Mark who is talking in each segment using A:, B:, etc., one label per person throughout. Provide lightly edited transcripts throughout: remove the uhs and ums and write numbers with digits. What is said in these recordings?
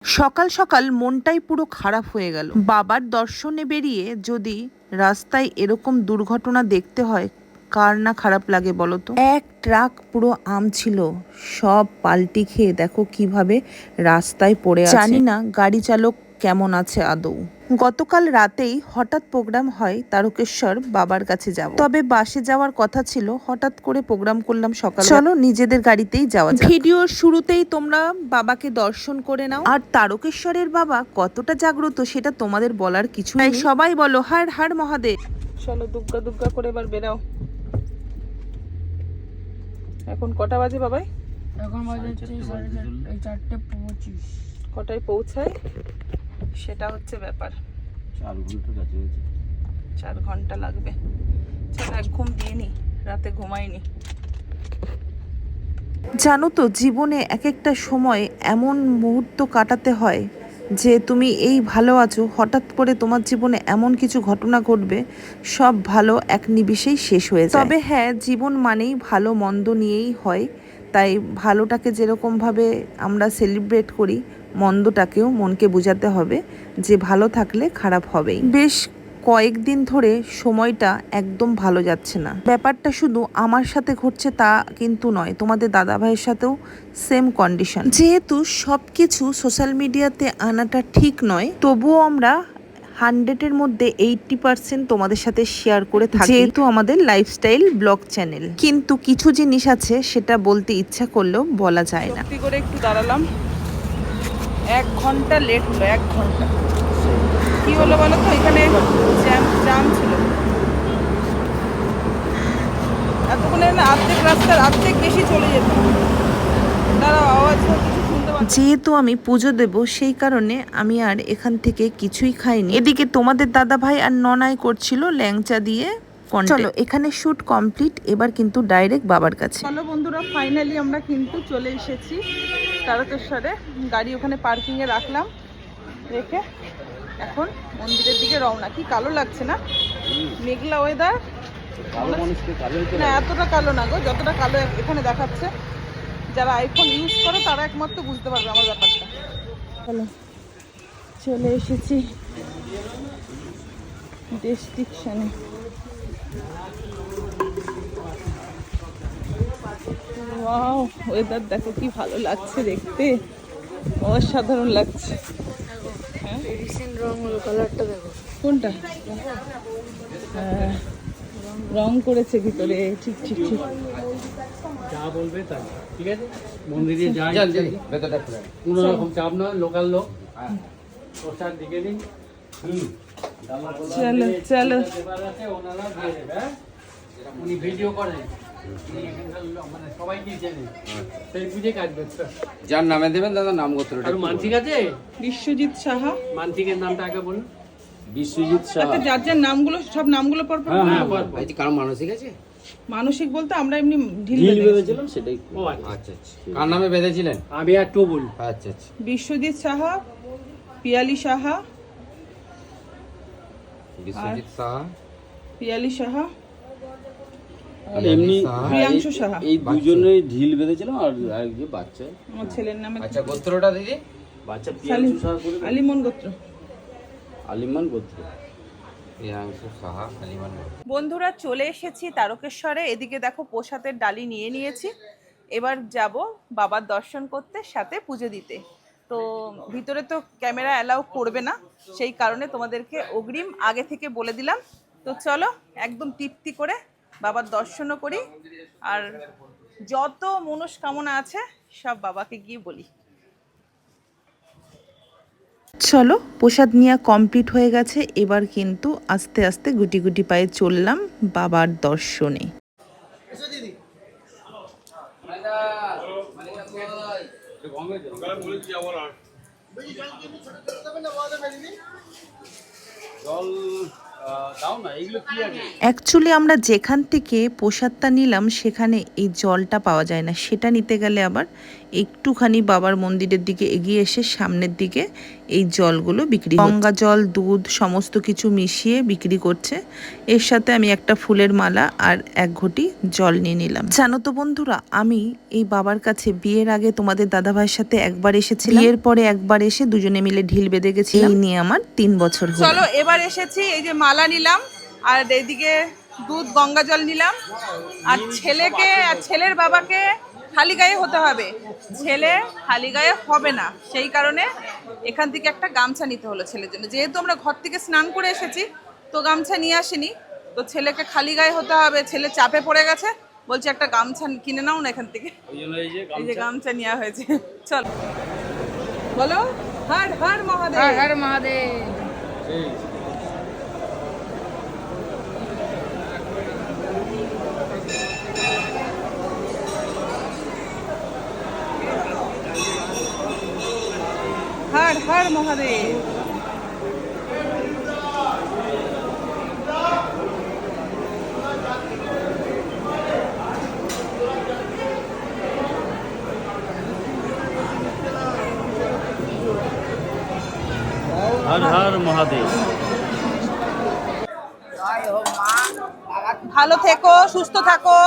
A: সকাল সকাল মনটাই পুরো খারাপ হয়ে গেল। বাবার দর্শনে বেরিয়ে যদি রাস্তায় এরকম দুর্ঘটনা দেখতে হয়, কার না খারাপ লাগে বলো তো। এক ট্রাক পুরো আম ছিল, সব পাল্টি খেয়ে দেখো কিভাবে রাস্তায় পড়ে আছে। জানি না গাড়ি চালক কেমন আছে আদৌ। গতকাল রাতেই হঠাৎ প্রোগ্রাম হয় তারকেশ্বর বাবার কাছে যাব, তবে বাসে যাওয়ার কথা ছিল, হঠাৎ করে প্রোগ্রাম করলাম সকাল। চলো নিজেদের গাড়িতেই যাওয়া যাক। ভিডিওর শুরুতেই তোমরা বাবাকে দর্শন করে নাও। আর তারকেশ্বরের বাবা কতটা জাগ্রত সেটা তোমাদের বলার কিছু নেই। সবাই বলো হর হর মহাদেব। চলো দুগ্গা দুগ্গা করে এবার বেরাও। এখন কটা বাজে বাবাই?
B: এখন বাজে 4:25।
A: কটায় পৌঁছায় সেটা হচ্ছে ব্যাপার। 4 ঘন্টা লাগবে। চলো এক ঘুম দিয়ে নি, রাতে ঘুমাইনি। জানো তো জীবনে এক একটা সময় এমন মুহূর্ত কাটাতে হয় যে তুমি এই ভালো আছো, হঠাৎ করে তোমার জীবনে এমন কিছু ঘটনা ঘটবে, সব ভালো এক নিমিষেই শেষ হয়ে যায়। তবে হ্যাঁ, জীবন মানেই ভালো মন্দ নিয়েই হয়, তাই ভালোটাকে যেরকমভাবে আমরা সেলিব্রেট করি, মন্দটাকেও মনকে বোঝাতে হবে যে ভালো থাকলে খারাপ হবেই। বেশ কয়েকদিন ধরে সময়টা একদম ভালো যাচ্ছে না। ব্যাপারটা শুধু আমার সাথে ঘটছে তা কিন্তু নয়, তোমাদের দাদা ভাইয়ের সাথেও সেম কন্ডিশন। যেহেতু সব কিছু সোশ্যাল মিডিয়াতে আনাটা ঠিক নয়, তবুও আমরা 100-এর মধ্যে 80% তোমাদের সাথে শেয়ার করে থাকি, যেহেতু আমাদের লাইফস্টাইল ব্লগ চ্যানেল। কিন্তু কিছু জিনিস আছে সেটা বলতে ইচ্ছা করলেও বলা যায় না। সত্যি করে একটু দাঁড়ালাম, 1 ঘন্টা লেট হলো। 1 ঘন্টা কি হলো বলো তো? এখানে জ্যাম ছিল এতক্ষণে না, অর্ধেক রাস্তার অর্ধেক বেশি চলে যেত। দাঁড়াও, আওয়াজ কিছু শুনতে পাচ্ছি। যেহেতু আমি পুজো দেব সেই কারণে আমি আর এখান থেকে কিছুই খাইনি। এদিকে তোমাদের দাদা ভাই আর ননাই করছিল ল্যাংচা দিয়ে। চলো এখানে শুট কমপ্লিট, এবার কিন্তু ডাইরেক্ট বাবার কাছে। চলো বন্ধুরা, ফাইনালি আমরা কিন্তু চলে এসেছি তারকেশ্বরে। গাড়ি ওখানে পার্কিং এ রাখলাম, রেখে এখন মন্দিরের দিকে রওনা। কি কালো লাগছে না? মেঘলা ওয়েদার। না এতটা কালো না গো, যতটা কালো এখানে দেখাচ্ছে। যারা আইফোন ইউজ করে তারা একমাত্র বুঝতে পারবে আমার ব্যাপারটা। চলো চলে এসেছি ডেস্টিনেশনে। ওয়াও, ওয়েদার দেখো কি ভালো লাগছে দেখতে, অসাধারণ লাগছে।
B: মেডিসিন রং হলো, কালারটা দেখো।
A: কোনটা? হ্যাঁ, রং করেছে ভিতরে। ঠিক ঠিক ঠিক,
C: যা বলবে তাই। ঠিক আছে, মন্দিরে যাই, কোনো রকম চাপ নয়, লোকাল লোক। প্রসাদ দিকে দিন।
A: চলো চলো।
C: ওনারা দিয়ে দেবে। উনি ভিডিও করেন, মানে সবাইকে চেনে, সেই বুঝে কাজ করতে।
D: যার নামে দেবেন দাদা নাম গোত্রটা।
C: আর মানসিক আছে?
A: বিশ্বজিৎ সাহা।
C: মানসিকের নামটা আগে বলুন।
D: বিশ্বজিৎ
A: আচ্ছা,
D: সাহা।
A: যার যার নামগুলো, সব নামগুলো পর পর
D: এই যে কারো মানসিক আছে?
A: মানসিক বলতে আমরা এমনি ঢিল বেঁধে
D: ভেবেছিলাম সেটাই।
C: ও আচ্ছা।
D: আচ্ছা আচ্ছা, কার নামে বেঁধেছিলেন?
C: আমি আর টুবুল।
D: আচ্ছা আচ্ছা।
A: বিশ্বজিৎ সাহা, পিয়ালি সাহা,
D: বিশ্বজিৎ সাহা,
A: পিয়ালি সাহা,
D: আর
E: এমনি
A: প্রিয়াংশু সাহা।
E: এই দুজনেই ঢিল বেঁধেছিলাম আর যে বাচ্চা
A: আমার ছেলের নামে
D: আচ্ছা গোত্রটা দিদি?
E: বাচ্চা প্রিয়াংশু সাহা করে
A: আলিমন গোত্র।
E: আলিমান গোত্র।
D: প্রিয়াংশু সাহা, আলিমান।
A: বন্ধুরা চলে এসেছি তারকেশ্বরে। এদিকে দেখো প্রসাদের ডালি নিয়ে নিয়েছি, এবার যাব বাবার দর্শন করতে, সাথে পুজো দিতে। তো ভিতরে তো ক্যামেরা অ্যালাউ করবে না, সেই কারণে তোমাদেরকে অগ্রিম আগে থেকে বলে দিলাম। তো চলো একদম তৃপ্তি করে বাবার দর্শনও করি, আর যত মনস্কামনা আছে সব বাবাকে গিয়ে বলি। চলো প্রসাদ নেওয়া কমপ্লিট হয়ে গেছে, এবার কিন্তু আস্তে আস্তে গুটি গুটি পায়ে চললাম বাবার দর্শনে। অ্যাকচুয়ালি আমরা যেখান থেকে প্রসাদটা নিলাম সেখানে এই জলটা পাওয়া যায় না, সেটা নিতে গেলে আবার একটুখানি বাবার মন্দিরের দিকে এগিয়ে এসে সামনের দিকে এই জলগুলো বিক্রি হচ্ছে। গঙ্গা জল, দুধ সমস্ত কিছু মিশিয়ে বিক্রি করছে। এর সাথে আমি একটা ফুলের মালা আর এক ঘটি জল নিয়ে নিলাম। জানো তো বন্ধুরা, আমি এই বাবার কাছে বিয়ের আগে তোমাদের দাদাভাইয়ের সাথে একবার এসেছিলাম, বিয়ের পরে একবার এসে দুজনে মিলে ঢিল বেঁধে গেছি। এই নিয়ে আমার 3 বছর হলো।
F: চলো এবার এসেছি, এই যে মালা নিলাম আর এইদিকে দুধ গঙ্গা জল নিলাম। আর ছেলেকে আর ছেলের বাবাকে খালি গায়ে হতে হবে, ছেলে খালি গায়ে হবে না, সেই কারণে এখান থেকে একটা গামছা নিতে হলো ছেলের জন্য। যেহেতু আমরা ঘর থেকে স্নান করে এসেছি তো গামছা নিয়ে আসিনি, তো ছেলেকে খালি গায়ে হতে হবে। ছেলে চাপে পড়ে গেছে, বলছে একটা গামছা কিনে নাও না এখান থেকে। এই যে গামছা নেওয়া হয়েছে। চল বলো, হর হর মহাদেব।
B: হর মহাদেব।
F: হর হর মহাদেব।
E: হর হর মহাদেব।
F: ভালো থেকো, সুস্থ থাকো।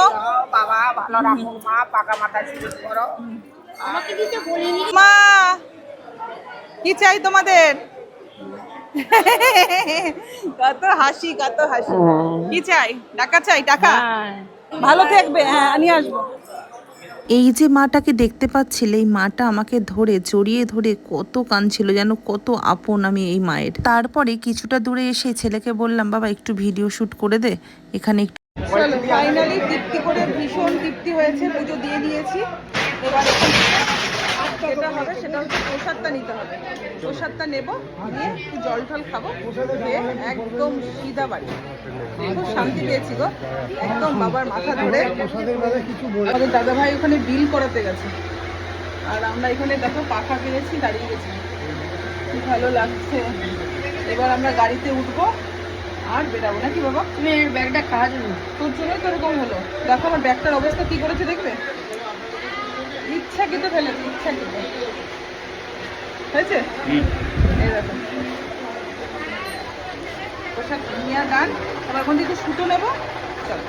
G: বাবা ভালো রাখো মা, পাকা মাথায় সুযোগ করো।
F: মা কি চাই তোমাদের? কত হাসি, কত হাসি। কি চাই? টাকা চাই? টাকা ভালো থাকবে, হ্যাঁ নিয়ে আসবো।
A: এই যে মাটাকে দেখতে পাচ্ছিলে, এই মাটা আমাকে ধরে জড়িয়ে ধরে কত কাঁদছিল, যেন কত আপন আমি এই মায়ের। তারপরে কিছুটা দূরে এসে ছেলেকে বললাম, বাবা একটু ভিডিও শুট করে দে এখানে একটু।
F: চলো ফাইনালি তৃপ্তি করে, ভীষণ তৃপ্তি হয়েছে, পুজো দিয়ে নিয়েছি। এবার যেটা হবে সেটা হচ্ছে প্রসাদটা নিতে হবে। প্রসাদটা নেব, নিয়ে একটু জল টল খাবো, খেয়ে একদম সিধা বাড়ি। খুব শান্তি পেয়েছি গো, একদম বাবার মাথা ধরে। আমাদের দাদা ভাই ওখানে বিল করাতে গেছে, আর আমরা এখানে দেখো পাখা কিনেছি, দাঁড়িয়ে গেছি, কি ভালো লাগছে। এবার আমরা গাড়িতে উঠবো আর বেরাবো, নাকি বাবা?
B: তুমি এর ব্যাগটা কাজ
F: তোর জন্যই তো এরকম হলো। দেখো আমার ব্যাগটার অবস্থা কি করেছে, দেখবে? ইচ্ছাকৃত ফেলেছে, ইচ্ছাকৃত হয়েছে। এই দেখো পোশাক নিয়ে গান। আবার এখন থেকে সুতো নেবো। চলো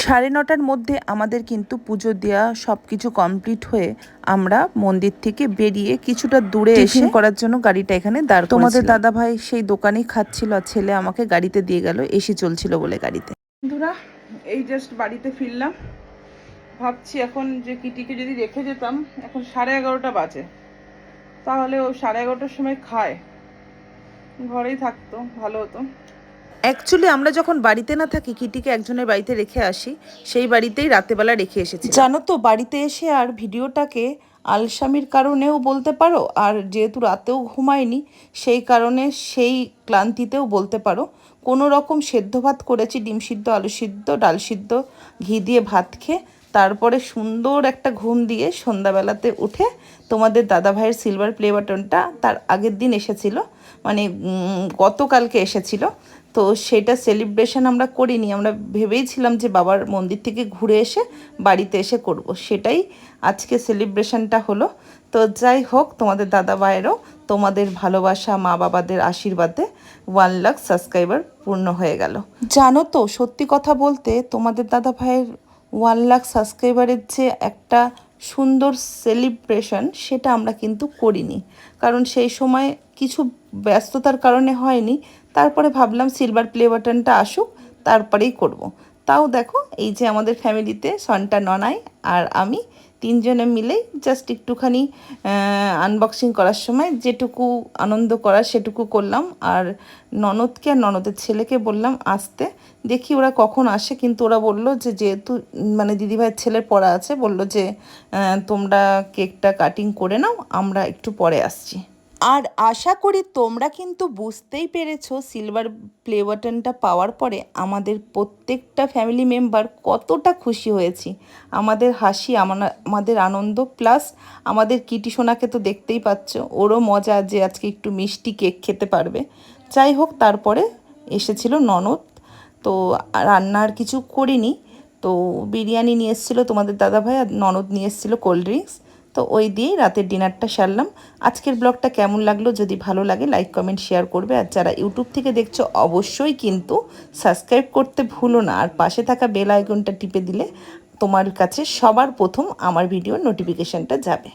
A: 9:30টার মধ্যে আমাদের কিন্তু পুজো দেওয়া সবকিছু কমপ্লিট হয়ে আমরা মন্দির থেকে বেরিয়ে কিছুটা দূরে এসে করার জন্য গাড়িটা এখানে দাঁড় করেছিলাম। তোমাদের দাদা ভাই সেই দোকানেই খাচ্ছিল আর ছেলে আমাকে গাড়িতে দিয়ে গেল, এসি চলছিল বলে গাড়িতে।
F: বন্ধুরা এই জাস্ট বাড়িতে ফিরলাম। ভাবছি এখন যে কিটিকে যদি রেখে যেতাম, এখন 11:30 বাজে, তাহলে ও 11:30টার সময় খায়, ঘরেই থাকতো, ভালো হতো।
A: অ্যাকচুয়ালি আমরা যখন বাড়িতে না থাকি, কিটিকে একজনের বাড়িতে রেখে আসি, সেই বাড়িতেই রাতেবেলা রেখে এসেছি। জানো তো, বাড়িতে এসে আর ভিডিওটাকে আলসামির কারণেও বলতে পারো, আর যেহেতু রাতেও ঘুমায়নি সেই কারণে সেই ক্লান্তিতেও বলতে পারো। কোনো রকম সেদ্ধ ভাত করেছি, ডিম সিদ্ধ, আলু সিদ্ধ, ডাল সিদ্ধ, ঘি দিয়ে ভাত খেয়ে তারপরে সুন্দর একটা ঘুম দিয়ে সন্ধ্যাবেলাতে উঠে তোমাদের দাদা ভাইয়ের সিলভার প্লে বাটনটা তার আগের দিন এসেছিল, মানে গতকালকে এসেছিল, তো সেটা সেলিব্রেশন আমরা করিনি। আমরা ভেবেইছিলাম যে বাবার মন্দির থেকে ঘুরে এসে বাড়িতে এসে করব, সেটাই আজকে সেলিব্রেশনটা হলো। তো যাই হোক, তোমাদের দাদা ভাইয়েরও তোমাদের ভালোবাসা, মা বাবাদের আশীর্বাদে 1 লাখ সাবস্ক্রাইবার পূর্ণ হয়ে গেল। জানো তো, সত্যি কথা বলতে তোমাদের দাদা ভাইয়ের 1 লাখ সাবস্ক্রাইবারের যে একটা সুন্দর সেলিব্রেশন, সেটা আমরা কিন্তু করিনি, কারণ সেই সময় কিছু ব্যস্ততার কারণে হয়নি। তারপরে ভাবলাম সিলভার প্লে বাটনটা আসুক তারপরেই করব। তাও দেখো, এই যে আমাদের ফ্যামিলিতে সন্টা, ননাই আর আমি 3 জনে মিলেই জাস্ট একটুখানি আনবক্সিং করার সময় যেটুকু আনন্দ করার সেটুকু করলাম। আর ননদকে আর ননদের ছেলেকে বললাম আসতে, দেখি ওরা কখন আসে। কিন্তু ওরা বললো যে যেহেতু মানে দিদিভাইয়ের ছেলের পড়া আছে, বললো যে তোমরা কেকটা কাটিং করে নাও, আমরা একটু পরে আসছি। আর আশা করি তোমরা কিন্তু বুঝতেই পেরেছো সিলভার প্লে বাটনটা পাওয়ার পরে আমাদের প্রত্যেকটা ফ্যামিলি মেম্বার কতটা খুশি হয়েছি। আমাদের হাসি, আমাদের আনন্দ, প্লাস আমাদের কিটি সোনাকে তো দেখতেই পাচ্ছ, ওরও মজা যে আজকে একটু মিষ্টি কেক খেতে পারবে। যাই হোক, তারপরে এসেছিল ননদ, তো রান্না আর কিছু করিনি। তো বিরিয়ানি নিয়ে এসেছিলো তোমাদের দাদাভাই, আর ননদ নিয়ে এসেছিলো কোল্ড ড্রিঙ্কস। তো ওই দিয়েই রাতের ডিনারটা সারলাম। আজকের ব্লগটা কেমন লাগলো, যদি ভালো লাগে লাইক কমেন্ট শেয়ার করবে। আর যারা ইউটিউব থেকে দেখছো অবশ্যই কিন্তু সাবস্ক্রাইব করতে ভুলো না, আর পাশে থাকা বেল আইকনটা টিপে দিলে তোমার কাছে সবার প্রথম আমার ভিডিওর নোটিফিকেশানটা যাবে।